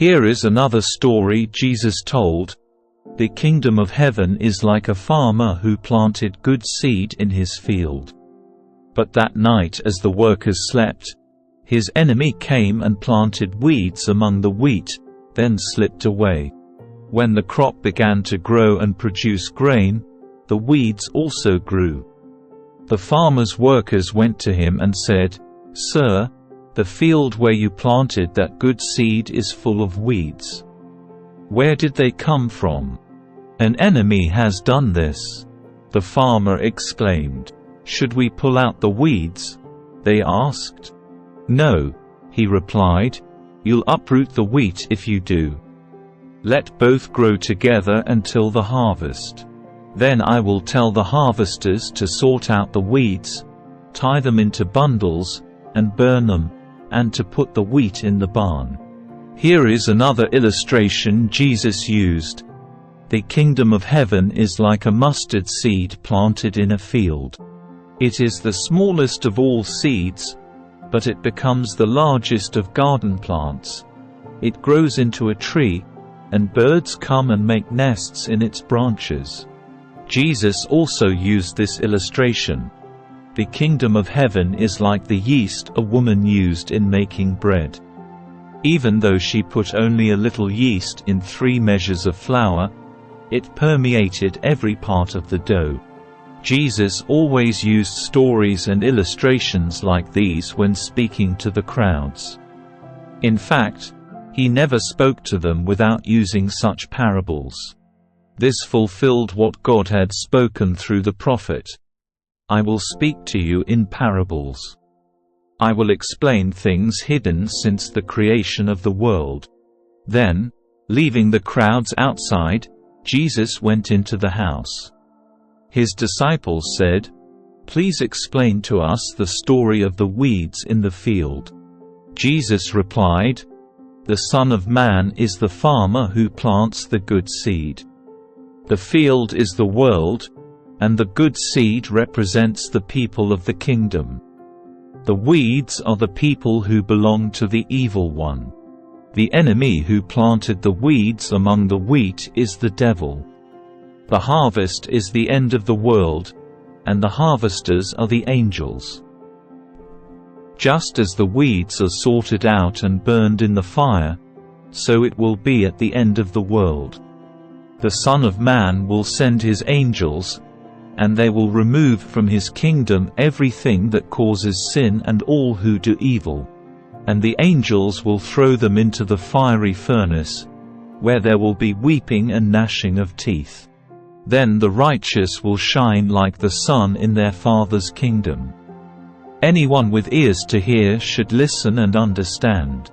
Here is another story Jesus told. The kingdom of heaven is like a farmer who planted good seed in his field. But that night as the workers slept, his enemy came and planted weeds among the wheat, then slipped away. When the crop began to grow and produce grain, the weeds also grew. The farmer's workers went to him and said, "Sir, the field where you planted that good seed is full of weeds. Where did they come from?" "An enemy has done this," the farmer exclaimed. "Should we pull out the weeds?" they asked. "No," he replied, "you'll uproot the wheat if you do. Let both grow together until the harvest. Then I will tell the harvesters to sort out the weeds, tie them into bundles, and burn them, and to put the wheat in the barn." Here is another illustration Jesus used. The kingdom of heaven is like a mustard seed planted in a field. It is the smallest of all seeds, but it becomes the largest of garden plants. It grows into a tree, and birds come and make nests in its branches. Jesus also used this illustration. The kingdom of heaven is like the yeast a woman used in making bread. Even though she put only a little yeast in 3 measures of flour, it permeated every part of the dough. Jesus always used stories and illustrations like these when speaking to the crowds. In fact, he never spoke to them without using such parables. This fulfilled what God had spoken through the prophet. "I will speak to you in parables. I will explain things hidden since the creation of the world." Then, leaving the crowds outside, Jesus went into the house. His disciples said, "Please explain to us the story of the weeds in the field." Jesus replied, "The Son of Man is the farmer who plants the good seed. The field is the world, and the good seed represents the people of the kingdom. The weeds are the people who belong to the evil one. The enemy who planted the weeds among the wheat is the devil. The harvest is the end of the world, and the harvesters are the angels. Just as the weeds are sorted out and burned in the fire, so it will be at the end of the world. The Son of Man will send his angels, and they will remove from his kingdom everything that causes sin and all who do evil. And the angels will throw them into the fiery furnace, where there will be weeping and gnashing of teeth. Then the righteous will shine like the sun in their Father's kingdom." Anyone with ears to hear should listen and understand.